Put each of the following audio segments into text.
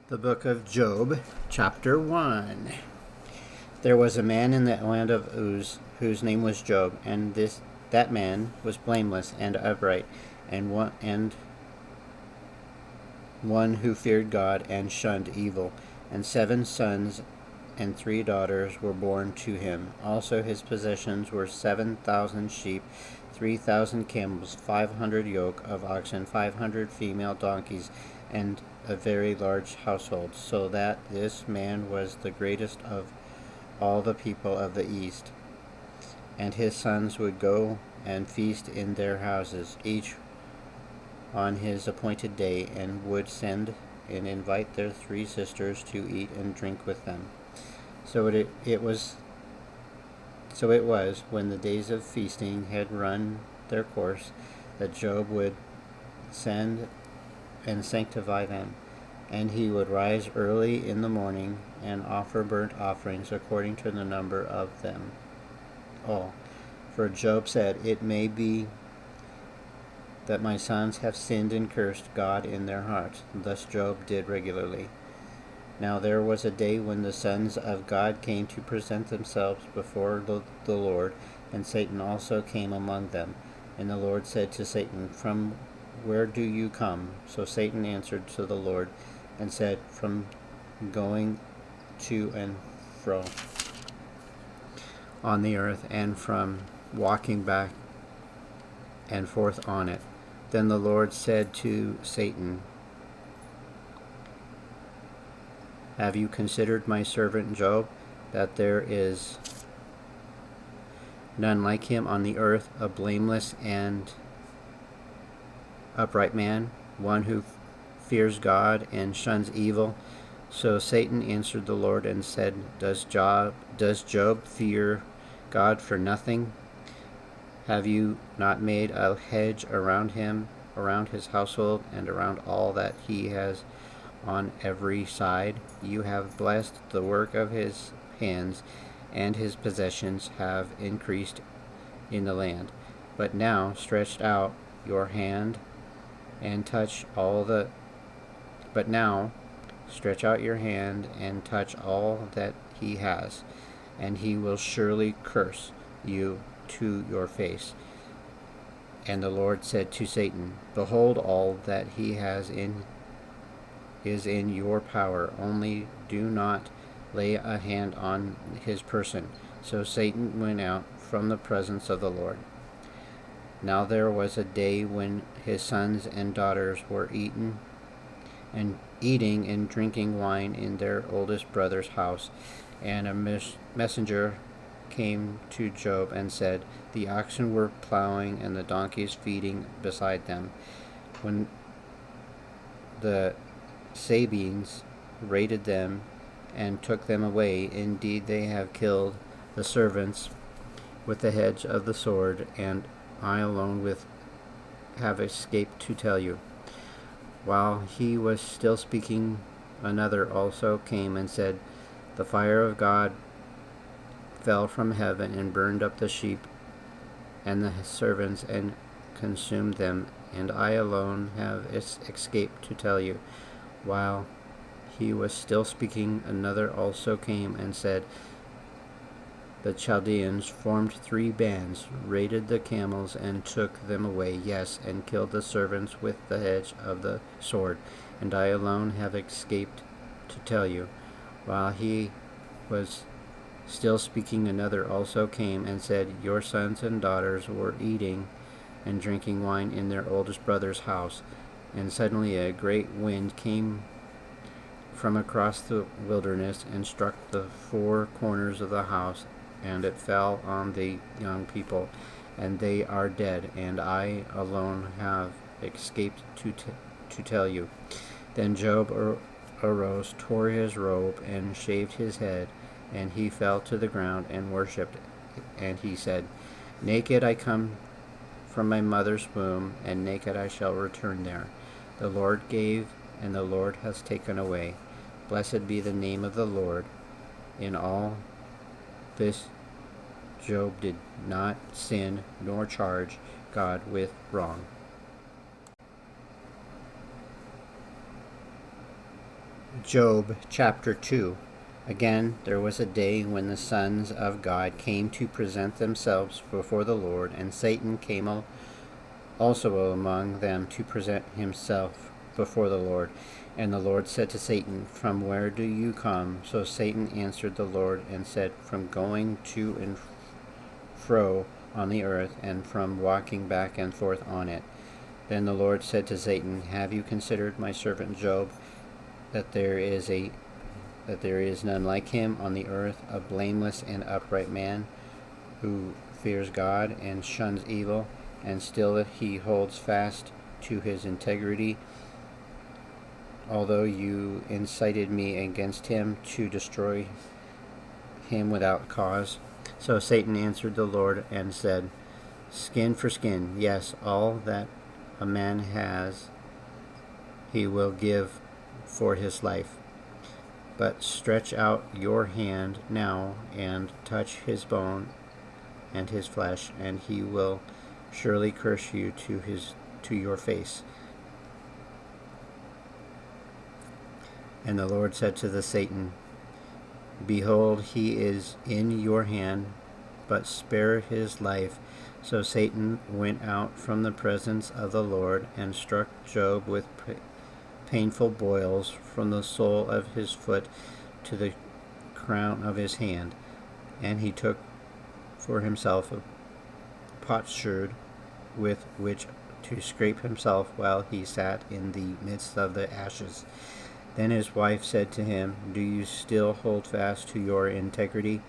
The book of Job, chapter 1. There was a man in the land of Uz, whose name was Job, and that man was blameless and upright, and one who feared God and shunned evil. And 7 sons and 3 daughters were born to him. Also his possessions were 7,000 sheep, 3,000 camels, 500 yoke of oxen, 500 female donkeys, and a very large household, so that this man was the greatest of all the people of the East. And his sons would go and feast in their houses, each on his appointed day, and would send and invite their 3 sisters to eat and drink with them. So it was when the days of feasting had run their course, that Job would send and sanctify them, and he would rise early in the morning and offer burnt offerings according to the number of them all. For Job said, "It may be that my sons have sinned and cursed God in their hearts." Thus Job did regularly. Now there was a day when the sons of God came to present themselves before the Lord, and Satan also came among them. And the Lord said to Satan, "From where do you come?" So Satan answered to the Lord and said, "From going to and fro on the earth, and from walking back and forth on it." Then the Lord said to Satan, "Have you considered my servant Job, that there is none like him on the earth, a blameless and upright man, one who fears God and shuns evil?" So Satan answered the Lord and said, Does Job fear God for nothing? Have you not made a hedge around him, around his household, and around all that he has on every side? You have blessed the work of his hands, and his possessions have increased in the land. But now stretch out your hand and touch all that he has, and he will surely curse you to your face. And the Lord said to Satan, "Behold, all that he has is in your power, only do not lay a hand on his person." So Satan went out from the presence of the Lord. Now there was a day when his sons and daughters were eating and drinking wine in their oldest brother's house, and a messenger came to Job and said, "The oxen were plowing and the donkeys feeding beside them, when the Sabines raided them and took them away. Indeed, they have killed the servants with the edge of the sword, and I alone have escaped to tell you." While he was still speaking, another also came and said, "The fire of God fell from heaven and burned up the sheep and the servants and consumed them, and I alone have escaped to tell you." While he was still speaking, another also came and said, "The Chaldeans formed 3 bands, raided the camels and took them away, yes, and killed the servants with the edge of the sword, and I alone have escaped to tell you." While he was still speaking, another also came and said, "Your sons and daughters were eating and drinking wine in their oldest brother's house." And suddenly a great wind came from across the wilderness and struck the 4 corners of the house, and it fell on the young people, and they are dead, and I alone have escaped to tell you. Then Job arose, tore his robe, and shaved his head, and he fell to the ground and worshipped. And he said, "Naked I come from my mother's womb, and naked I shall return there. The Lord gave, and the Lord has taken away. Blessed be the name of the Lord." In all this Job did not sin nor charge God with wrong. Job chapter 2. Again, there was a day when the sons of God came to present themselves before the Lord, and Satan came also among them to present himself before the Lord. And the Lord said to Satan, "From where do you come?" So Satan answered the Lord and said, "From going to and fro on the earth, and from walking back and forth on it." Then the Lord said to Satan, "Have you considered my servant Job, that there is none like him on the earth, a blameless and upright man, who fears God and shuns evil, and still he holds fast to his integrity, although you incited me against him to destroy him without cause?" So Satan answered the Lord and said, "Skin for skin, yes, all that a man has he will give for his life. But stretch out your hand now and touch his bone and his flesh, and he will surely curse you to your face." And the Lord said to the Satan, "Behold, he is in your hand, but spare his life." So Satan went out from the presence of the Lord and struck Job with painful boils from the sole of his foot to the crown of his hand. And he took for himself a potsherd with which to scrape himself while he sat in the midst of the ashes. Then his wife said to him, "Do you still hold fast to your integrity?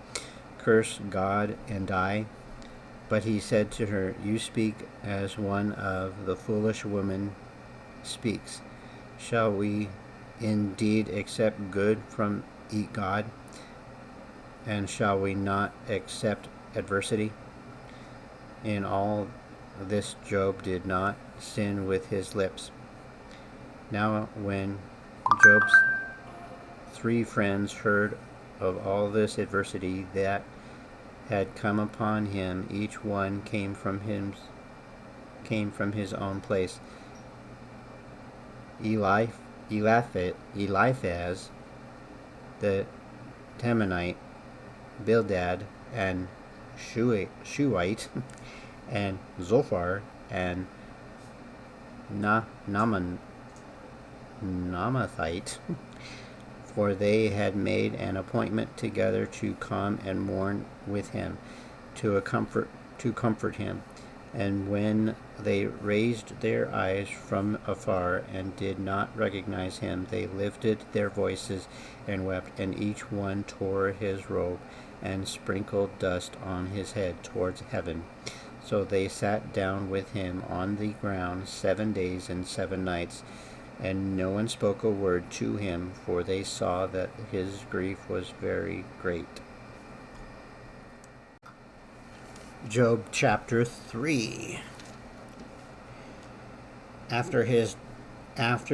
Curse God and die." But he said to her, "You speak as one of the foolish women speaks. Shall we indeed accept good from God? And shall we not accept adversity?" In all this Job did not sin with his lips. Now when Job's 3 friends heard of all this adversity that had come upon him, each one came from his own place. Eliphaz the Temanite, Bildad and Shuhite, and Zophar and Namathite, for they had made an appointment together to come and mourn with him, to comfort him. And when they raised their eyes from afar and did not recognize him, they lifted their voices and wept, and each one tore his robe and sprinkled dust on his head towards heaven. So they sat down with him on the ground 7 days and 7 nights, and no one spoke a word to him, for they saw that his grief was very great. Job chapter 3. After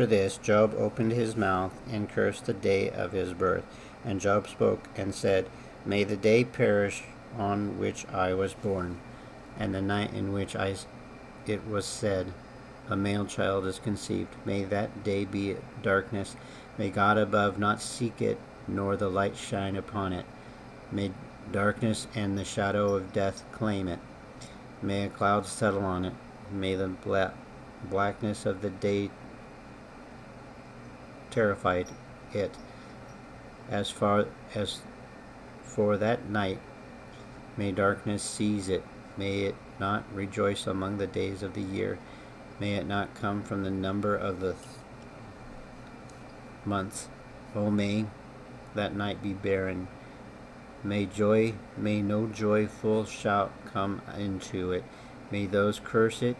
this, Job opened his mouth and cursed the day of his birth. And Job spoke and said, "May the day perish on which I was born, and the night in which it was said, a male child is conceived. May that day be darkness. May God above not seek it, nor the light shine upon it. May darkness and the shadow of death claim it. May a cloud settle on it. May the blackness of the day terrify it. As for that night, may darkness seize it. May it not rejoice among the days of the year. May it not come from the number of the months. Oh, may that night be barren. May no joyful shout come into it. May those curse it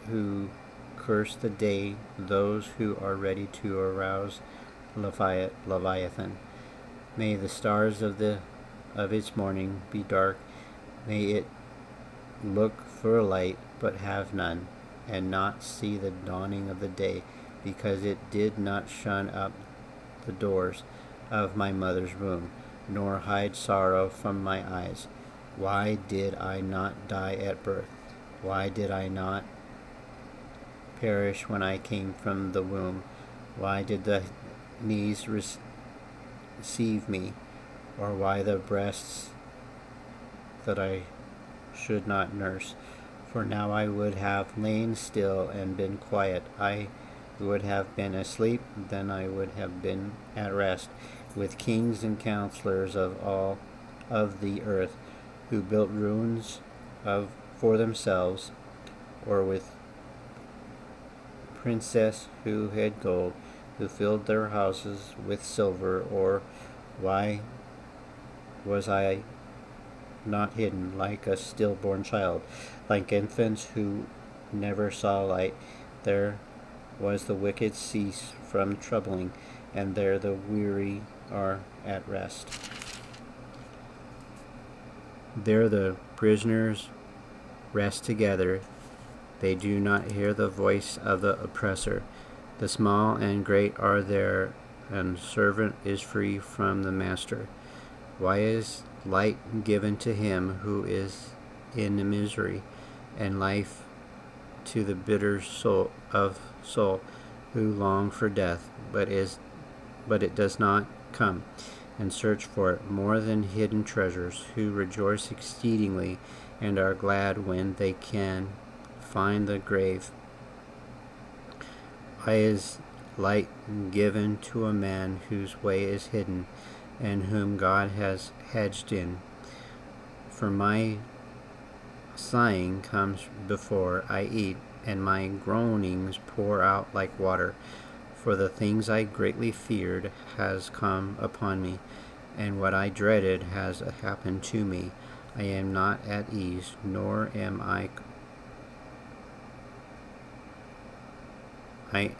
who curse the day, those who are ready to arouse Leviathan. May the stars of its morning be dark. May it look for a light, but have none, and not see the dawning of the day, because it did not shut up the doors of my mother's womb, nor hide sorrow from my eyes. Why did I not die at birth? Why did I not perish when I came from the womb? Why did the knees receive me, or why the breasts that I should not nurse. For now I would have lain still and been quiet. I would have been asleep, then I would have been at rest, with kings and counselors of all of the earth, who built ruins for themselves, or with princes who had gold, who filled their houses with silver. Or why was I not hidden like a stillborn child, like infants who never saw light? There was the wicked cease from troubling, and there the weary are at rest. There the prisoners rest together. They do not hear the voice of the oppressor. The small and great are there, and servant is free from the master. Why is light given to him who is in misery, and life to the bitter soul who long for death, but it does not come, and search for it more than hidden treasures, who rejoice exceedingly and are glad when they can find the grave. Why is light given to a man whose way is hidden, and whom God has hedged in? For my sighing comes before I eat, and my groanings pour out like water. For the things I greatly feared has come upon me, and what I dreaded has happened to me. I am not at ease, nor am I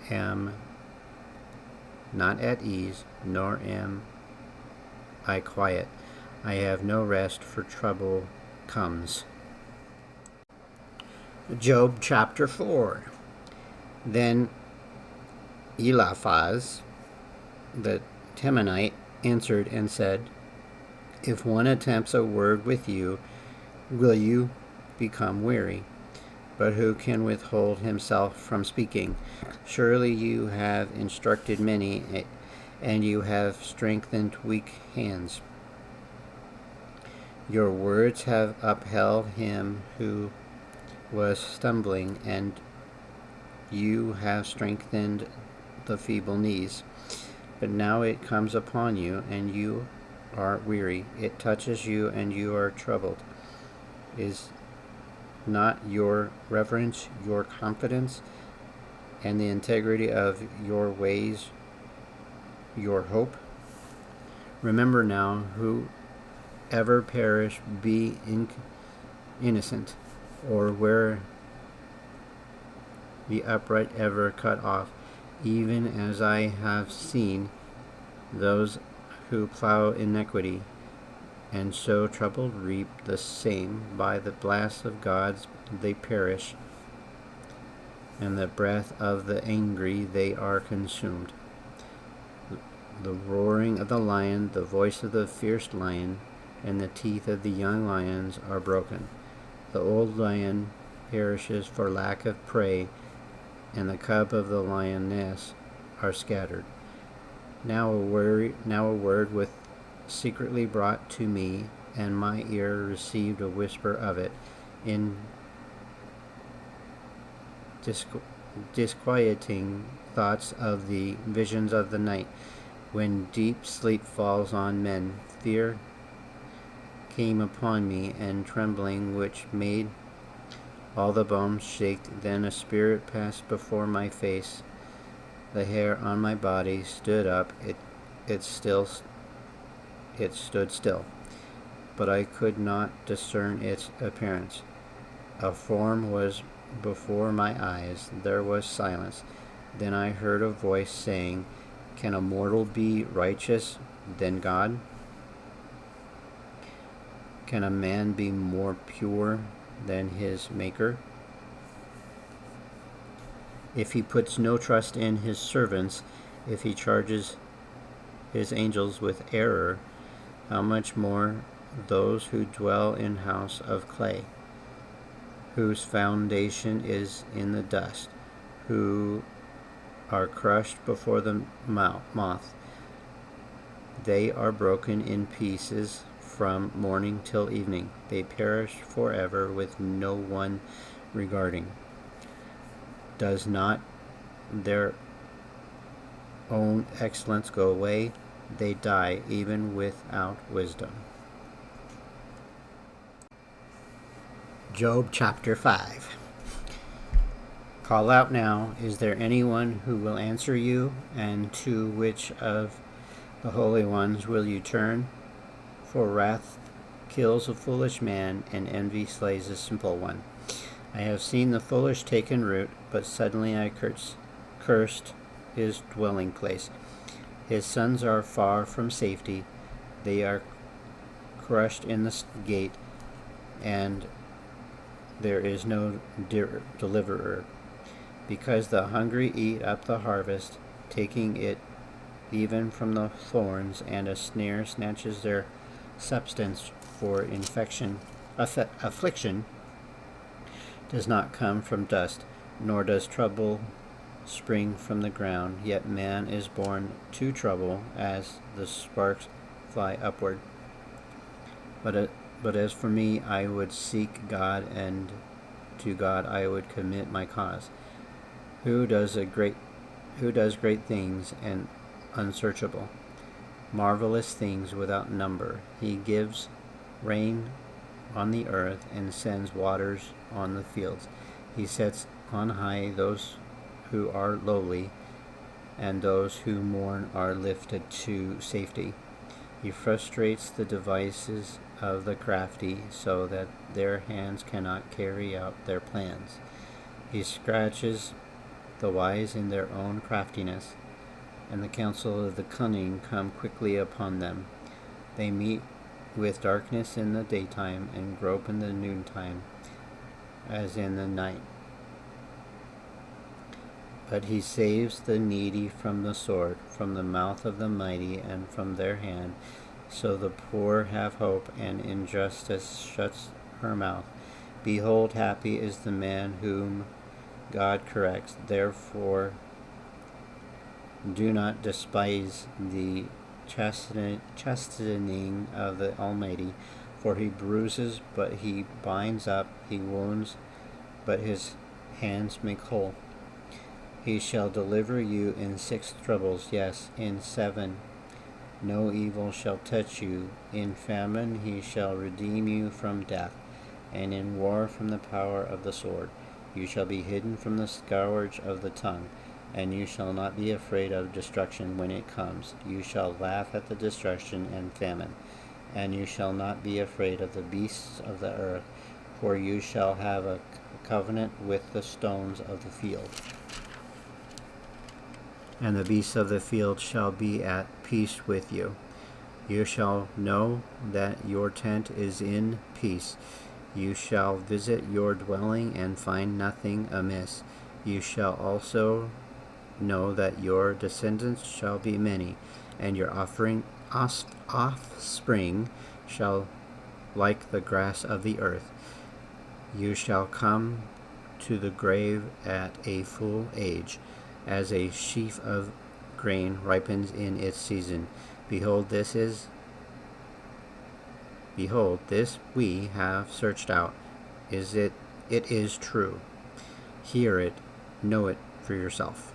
am not at ease, nor am I quiet. I have no rest, for trouble comes. Job chapter 4. Then Eliphaz the Temanite answered and said, If one attempts a word with you, will you become weary? But who can withhold himself from speaking? Surely you have instructed many, and you have strengthened weak hands. Your words have upheld him who was stumbling, and you have strengthened the feeble knees. But now it comes upon you, and you are weary. It touches you, and you are troubled. Is not your reverence, your confidence, and the integrity of your ways your hope? Remember now, whoever perish be innocent, or where the upright ever cut off, even as I have seen those who plow iniquity, and sow trouble reap the same. By the blast of God they perish, and the breath of the angry they are consumed. The roaring of the lion, the voice of the fierce lion, and the teeth of the young lions are broken. The old lion perishes for lack of prey, and the cub of the lioness are scattered. Now a word with secretly brought to me, and my ear received a whisper of it, in disquieting thoughts of the visions of the night, when deep sleep falls on men. Fear came upon me, and trembling which made all the bones shake. Then a spirit passed before my face. The hair on my body stood up. It stood still, but I could not discern its appearance. A form was before my eyes. There was silence. Then I heard a voice saying, Can a mortal be righteous than God? Can a man be more pure than his Maker? If he puts no trust in his servants, if he charges his angels with error, how much more those who dwell in house of clay, whose foundation is in the dust, who are crushed before the moth. They are broken in pieces from morning till evening. They perish forever with no one regarding. Does not their own excellence go away? They die even without wisdom. Job chapter 5. Call out now, is there anyone who will answer you? And to which of the holy ones will you turn? For wrath kills a foolish man, and envy slays a simple one. I have seen the foolish taken root, but suddenly I cursed his dwelling place. His sons are far from safety. They are crushed in the gate, and there is no deliverer. Because the hungry eat up the harvest, taking it even from the thorns, and a snare snatches their substance, for affliction does not come from dust, nor does trouble spring from the ground. Yet man is born to trouble, as the sparks fly upward. But as for me, I would seek God, and to God I would commit my cause. Who does great things and unsearchable, marvelous things without number. He gives rain on the earth and sends waters on the fields. He sets on high those who are lowly, and those who mourn are lifted to safety. He frustrates the devices of the crafty, so that their hands cannot carry out their plans. He scratches the wise in their own craftiness, and the counsel of the cunning come quickly upon them. They meet with darkness in the daytime, and grope in the noontime, as in the night. But he saves the needy from the sword, from the mouth of the mighty, and from their hand. So the poor have hope, and injustice shuts her mouth. Behold, happy is the man whom God corrects. Therefore, do not despise the chastening of the Almighty, for he bruises, but he binds up, he wounds, but his hands make whole. He shall deliver you in 6 troubles, yes, in 7. No evil shall touch you. In famine he shall redeem you from death, and in war from the power of the sword. You shall be hidden from the scourge of the tongue, and you shall not be afraid of destruction when it comes. You shall laugh at the destruction and famine, and you shall not be afraid of the beasts of the earth, for you shall have a covenant with the stones of the field. And the beasts of the field shall be at peace with you. You shall know that your tent is in peace. You shall visit your dwelling and find nothing amiss. You shall also know that your descendants shall be many, and your offspring shall like the grass of the earth. You shall come to the grave at a full age, as a sheaf of grain ripens in its season. Behold, this we have searched out. It is true. Hear it, know it for yourself.